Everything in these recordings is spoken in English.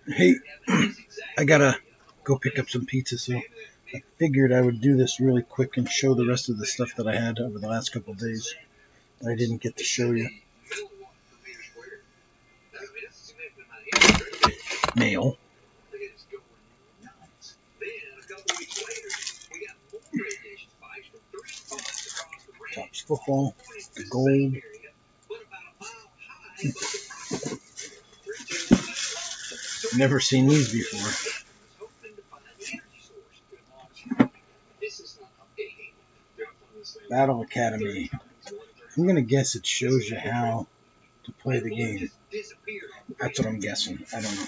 Hey, I gotta go pick up some pizza, so I figured I would do this really quick and show the rest of the stuff that I had over the last couple of days that I didn't get to show you. Mail. Topps football. The gold. Never seen these before. Battle Academy. I'm going to guess it shows you how to play the game. That's what I'm guessing. I don't know.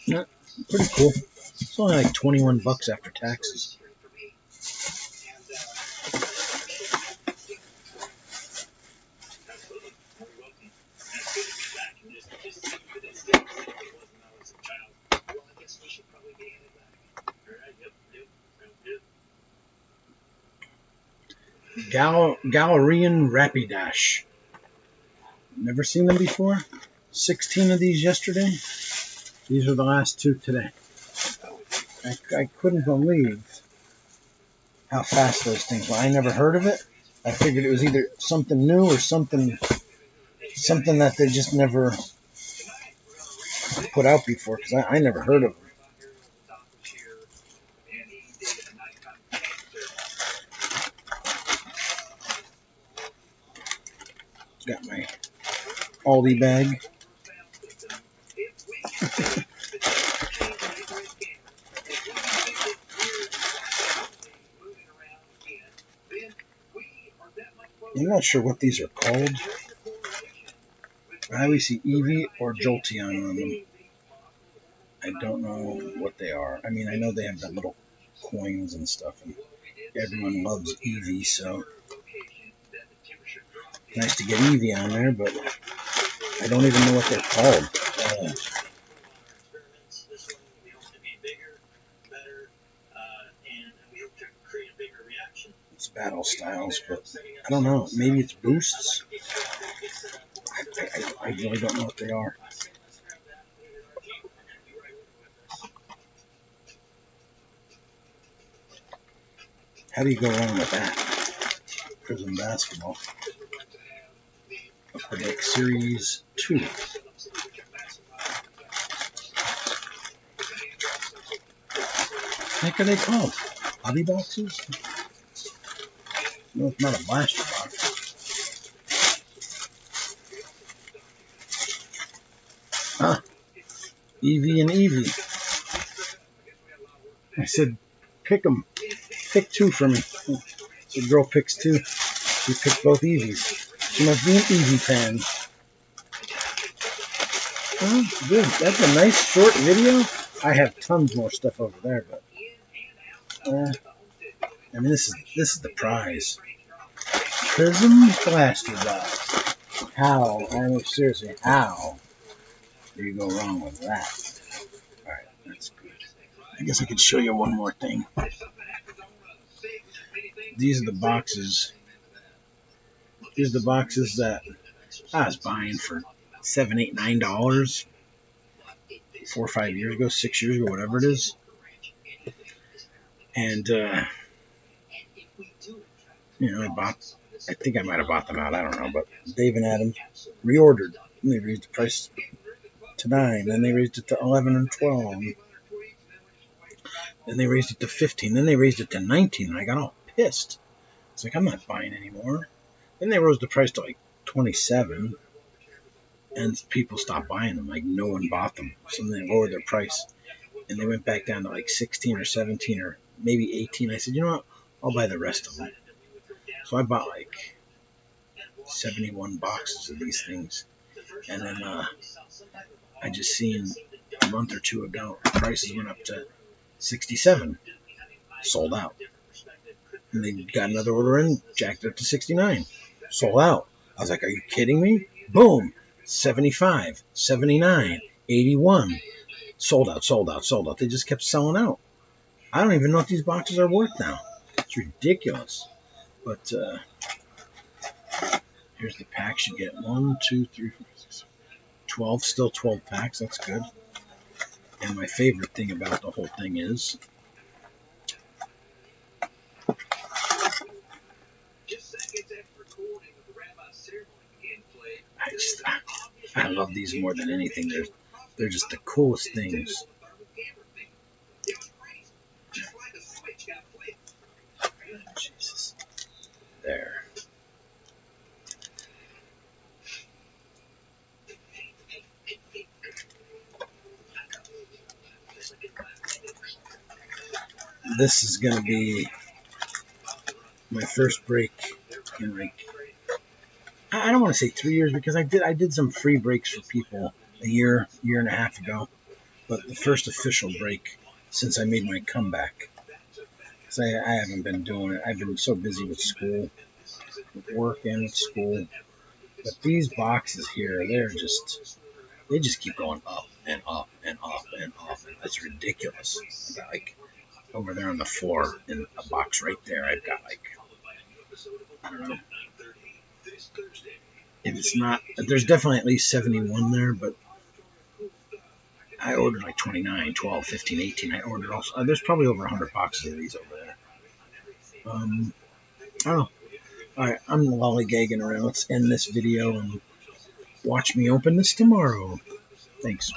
Yeah, pretty cool. It's only like $21 after taxes. Galarian Rapidash. Never seen them before. 16 of these yesterday. These are the last 2 today. I couldn't believe how fast those things were. I never heard of it. I figured it was either something new or something that they just never put out before, because I never heard of them. Got my Aldi bag. I'm not sure what these are called. I always see Eevee or Jolteon on them. I don't know what they are. I mean, I know they have the little coins and stuff, and everyone loves Eevee, so nice to get Eevee on there, but I don't even know what they're called. It's battle styles, but I don't know. Maybe it's boosts. I really don't know what they are. How do you go wrong with that? Prism Basketball. Upper Deck Series 2. What the heck are they called? Hobby boxes? No, it's not a blaster box. Huh. Eevee and Eevee. I said, pick them. Pick 2 for me. The girl picks 2. She picked both Eevees. She must be an Eevee fan. Oh, good. That's a nice short video. I have tons more stuff over there, but I mean, this is the prize. Prism Blaster Box. How? I mean, seriously, how do you go wrong with that? Alright, that's good. I guess I could show you one more thing. These are the boxes. These are the boxes that I was buying for $7, $8, $9 4 or 5 years ago, 6 years ago, whatever it is. And I think I might have bought them out. I don't know, but Dave and Adam reordered. And they raised the price to $9. Then they raised it to $11 and $12. Then they raised it to $15. Then they raised it to $19. And I got all pissed. It's like, I'm not buying anymore. Then they rose the price to like $27. And people stopped buying them. Like, no one bought them. So then they lowered their price. And they went back down to like 16 or 17 or maybe 18. I said, you know what? I'll buy the rest of them. So I bought like 71 boxes of these things. And then I just seen a month or 2 ago, prices went up to 67. Sold out. And they got another order in, jacked it up to 69. Sold out. I was like, are you kidding me? Boom. 75, 79, 81. Sold out, sold out, sold out. They just kept selling out. I don't even know what these boxes are worth now. It's ridiculous. But Here's the packs you get. 1, 2, 3, 4, 6, 12. Still 12 packs. That's good. And my favorite thing about the whole thing is I love these more than anything. They're just the coolest things. Jesus. There. This is gonna be my first break in like, I don't want to say 3 years, because I did some free breaks for people a year and a half ago, but the first official break since I made my comeback. Because I haven't been doing it. I've been so busy with school, with work and with school. But these boxes here, they just keep going up and up and up and up. That's ridiculous. I got like over there on the floor in a box right there. I've got like, I don't know. If it's not, there's definitely at least 71 there, but I ordered like 29, 12, 15, 18. I ordered also. There's probably over 100 boxes of these over there. I don't know. Alright, I'm lollygagging around. Let's end this video and watch me open this tomorrow. Thanks.